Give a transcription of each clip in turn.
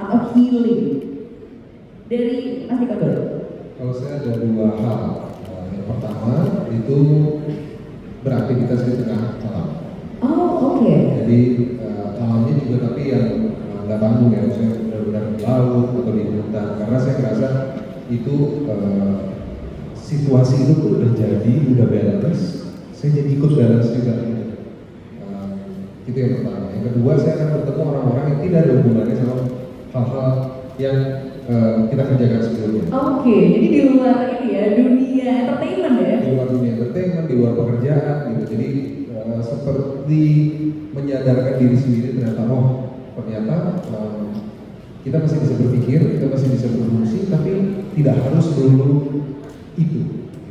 atau healing? Dari Mas Diko dulu. Kalau saya ada dua hal. Yang pertama itu beraktivitas di tengah alam. Oh, oke. Jadi alamnya juga tapi yang nggak tanggung ya, saya benar-benar di laut atau di hutan. Karena saya merasa itu situasi itu tuh udah jadi, udah balance. Saya jadi ikut balance juga. Itu yang pertama. Yang kedua, saya akan bertemu orang-orang yang tidak ada hubungannya sama hal-hal yang kita kerjakan sebelumnya. Oke, jadi di luar ini ya, dunia entertainment ya? Di luar dunia entertainment, di luar pekerjaan gitu. Jadi seperti menyadarkan diri sendiri ternyata, oh ternyata kita masih bisa berpikir, kita masih bisa berfungsi, tapi tidak harus dulu itu.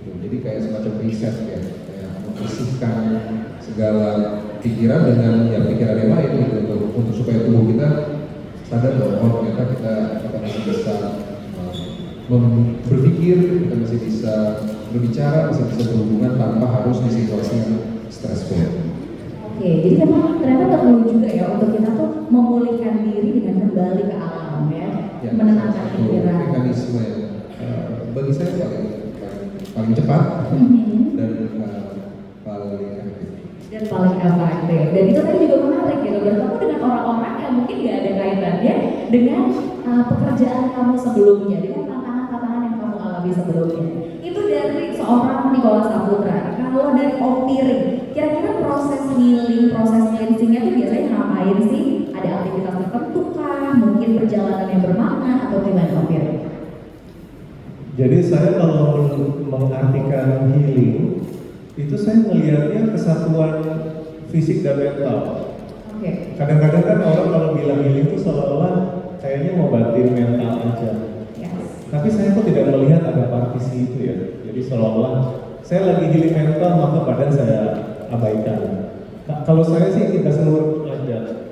Gitu. Jadi kayak semacam riset ya, kayak membersihkan segala pikiran dengan ya pikiran yang lain gitu, untuk supaya tubuh kita sadar bahwa oh ternyata kita masih bisa berpikir, kita masih bisa berbicara, masih bisa berhubungan tanpa harus di situasi yang stressful. Oke, jadi memang ternyata perlu juga ya untuk kita tuh memulihkan diri dengan kembali ke alam ya, menenangkan pikiran. Mekanisme bagi saya paling cepat dan paling efektif. Dan paling efektif. Dan itu tadi juga menarik gitu, bertemu dengan orang-orang yang mungkin gak ada kaitannya dengan pekerjaan kamu sebelumnya, dengan tantangan-tantangan yang kamu alami sebelumnya. Itu dari seorang Nicholas Saputra. Kalau dari Om Piring, kira-kira proses healing, proses cleansingnya itu biasanya ngapain sih? Ada aktivitas tertentu kah? Mungkin perjalanan yang bermakna atau gimana Om Piring? Jadi saya kalau mengartikan healing, itu saya melihatnya kesatuan fisik dan mental. Oke. Kadang-kadang kan orang kalau bilang healing itu seolah-olah kayaknya ngobatin mental aja. Yes. Tapi saya kok tidak melihat ada partisi itu ya. Jadi seolah-olah saya lagi healing mental maka badan saya abaikan. Kalau saya sih tidak seluruh aja.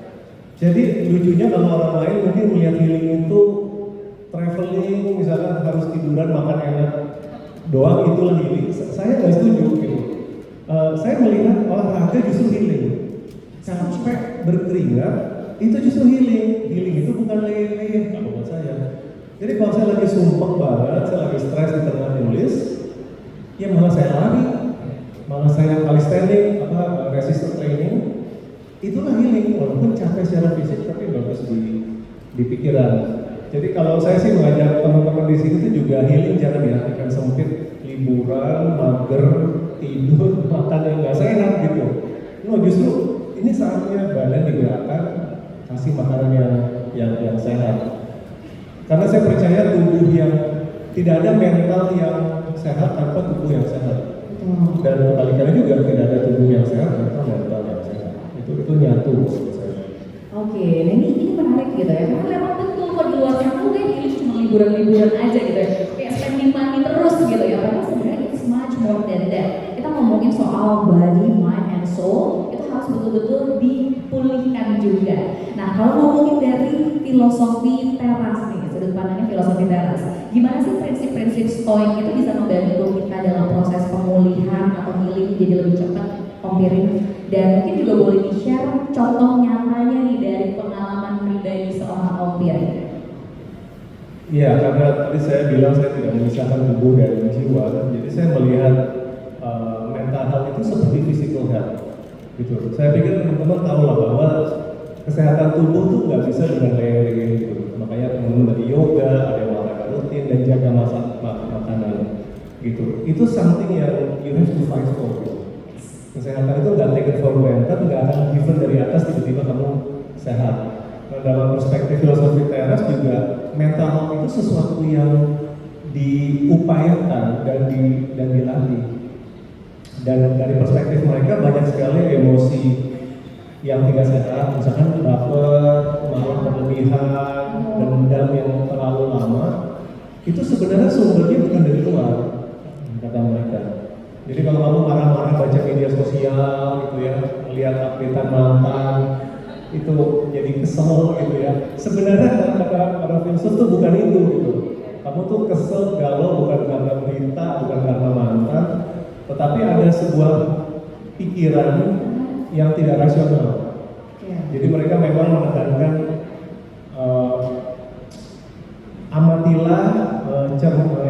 Jadi lucunya kalau orang lain mungkin melihat healing itu traveling, misalkan harus tiduran makan enak doang itulah healing. Saya nggak setuju gitu. Saya melihat olahraga justru healing. Capek berkeringat itu justru healing. Healing itu bukan lele kalau buat saya. Jadi kalau saya lagi sumpah banget, saya lagi stres di tengah nulis, ya malah saya lari, malah saya calisthenics, resistance training, itulah healing. Walaupun capek secara fisik tapi bagus di pikiran. Jadi kalau saya sih mengajak teman-teman di sini itu juga healing jangan diartikan sempit, liburan, mager, tidur, makan yang nggak sehat gitu. No, justru ini saatnya badan digerakkan, kasih makanan yang sehat. Karena saya percaya tubuh yang tidak ada mental yang sehat tanpa tubuh yang sehat. Dan kebalikannya juga tidak ada tubuh yang sehat tanpa mental yang sehat. Itu nyatu menurut saya. Oke, nah ini menarik gitu ya, karena memang betul kok di luar sana tuh kayak ini cuma liburan-liburan aja gitu ya, kayak spending money terus gitu ya, padahal sebenarnya it's much more than that. Kita ngomongin soal body, mind, and soul, itu harus betul-betul dipulihkan juga. Nah kalau ngomongin dari filosofi teras nih, sudut pandangnya filosofi teras, gimana sih prinsip-prinsip stoik itu bisa membantu kita dalam proses pemulihan atau healing jadi lebih cepat, Om Piring? Dan mungkin juga boleh di-share contoh nyatanya nih dari pengalaman pribadi seorang Om Piring. Iya, karena tadi saya bilang saya tidak memisahkan tubuh dan jiwa, jadi saya melihat mental health itu seperti physical health, gitu. Saya pikir teman-teman tahu lah bahwa kesehatan tubuh tuh nggak bisa dengan layering gitu. Makanya teman-teman dari yoga, ada olahraga rutin dan jaga makanan, gitu. Itu something yang you have to fight for. Gitu. Kesehatan itu nggak taken for granted, nggak akan given dari atas tiba-tiba kamu sehat. Nah, dalam perspektif filosofi teras juga mental health itu sesuatu yang diupayakan dan dilatih. Dan dari perspektif mereka banyak sekali emosi yang tidak sehat, misalkan baper, marah berlebihan, dendam yang terlalu lama, itu sebenarnya sumbernya bukan dari luar, kata mereka. Jadi kalau kamu marah-marah baca media sosial gitu ya, melihat updatean mantan, itu jadi kesel gitu ya. Sebenarnya kata para filsuf tuh bukan itu gitu. Kamu tuh kesel galau bukan karena berita, bukan karena mantan, tetapi ada sebuah pikiran yang tidak rasional. Jadi mereka memang menekankan amatilah,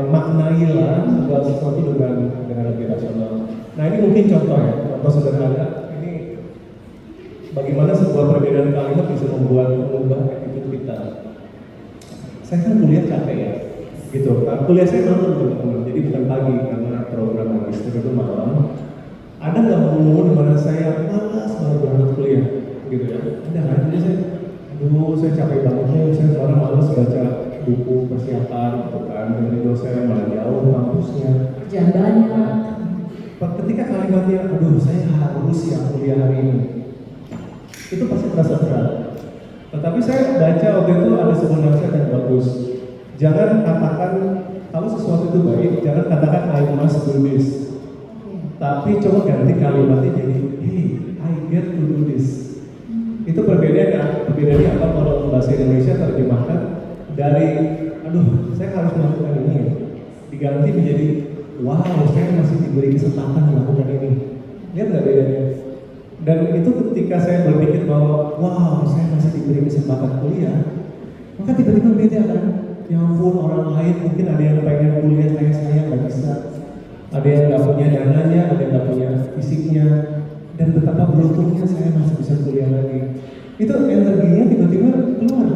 maknailah segala sesuatu dengan lebih rasional. Nah ini mungkin contoh ya, contoh sederhana. Ini bagaimana sebuah perbedaan kalimat bisa mengubah attitude kita. Saya kan kuliah capek ya, gitu. Nah, kuliah saya malam teman-teman, jadi bukan pagi karena program magister itu malam. Ada nggak momen dimana saya malas banget berangkat kuliah, gitu ya? Ada kan? Jadi saya capek banget nih, saya sekarang malas baca buku persiapan, gitu kan? Dari dosen malah jauh kampusnya. Kerjaan banyak. Ketika kalimatnya, aduh saya harus ya kuliah hari ini, itu pasti terasa berat. Tetapi saya baca waktu itu ada sebuah nasihat yang bagus. Jangan katakan kalau sesuatu itu baik, jangan katakan I must do this. Tapi coba ganti kalimatnya jadi hey, I get to do this. Itu perbedaannya apa kalau bahasa Indonesia terjemahkan dari aduh saya harus melakukan ini ya, diganti menjadi wow saya masih diberi kesempatan melakukan ini. Lihat nggak bedanya? Dan itu ketika saya berpikir bahwa wow saya masih diberi kesempatan kuliah, maka tiba-tiba beda kan. Ya ampun, orang lain mungkin ada yang pengen kuliah kayak saya nggak bisa, ada yang nggak punya dananya, ada yang nggak punya fisiknya, dan betapa beruntungnya saya masih bisa kuliah lagi. Itu energinya tiba-tiba keluar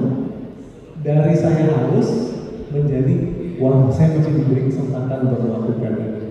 dari saya harus menjadi wah saya masih diberi kesempatan untuk melakukan ini.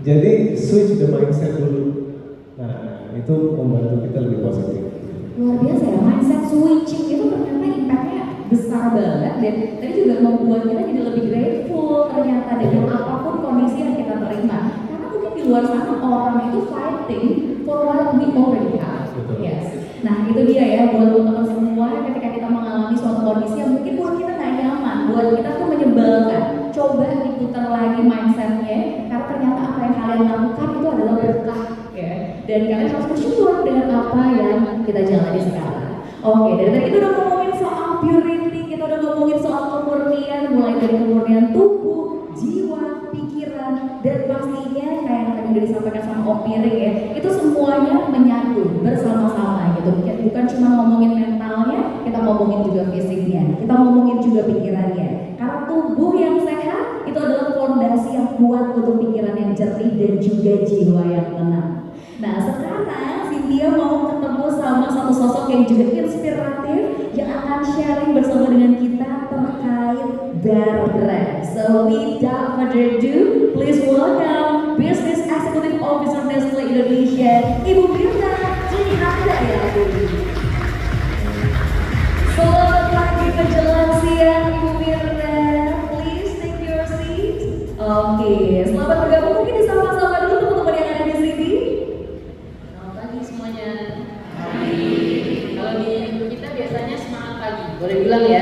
Jadi switch the mindset dulu. Nah itu membantu kita lebih positif. Luar biasa ya, mindset switching itu ternyata impactnya besar banget dan tadi juga membuat kita jadi lebih grateful ternyata dengan apapun kondisi yang kita terima. Karena mungkin di luar sana orang itu fighting for what we already have. Betul. Yes. Nah itu dia ya buat teman-teman semua ketika kita mengalami suatu kondisi yang mungkin buat kita nggak nyaman, buat kita tuh menyebalkan. Coba diputar lagi mindsetnya karena ternyata apa yang kalian lakukan itu adalah berkah ya. Dan kalian harus bersyukur dengan apa yang kita jalani sekarang. Oke, dari tadi kita udah ngomongin soal purity, kita udah ngomongin soal kemurnian, mulai dari kemurnian tubuh, jiwa, pikiran, dan pastinya kayak yang tadi udah disampaikan sama Om Piring ya, itu semuanya menyatu bersama-sama gitu. Bukan cuma ngomongin mentalnya, kita ngomongin juga fisiknya, kita ngomongin juga pikirannya. Karena tubuh yang sehat itu adalah fondasi yang kuat untuk pikiran yang jernih dan juga jiwa yang tenang. Nah sekarang Cynthia mau ketemu sama satu sosok yang juga inspiratif yang akan sharing bersama dengan kita terkait bear brand. So without further ado, please welcome Business Executive Officer Nestle Indonesia, Ibu Mirna Jihanda ya Bu. Selamat pagi menjelang siang Ibu Mirna, please take your seat. Oke, selamat bergabung, mungkin disapa-sapa dulu teman-teman yang ada di sini. Semuanya. Kalau di kita biasanya semangat pagi, boleh bilang ya.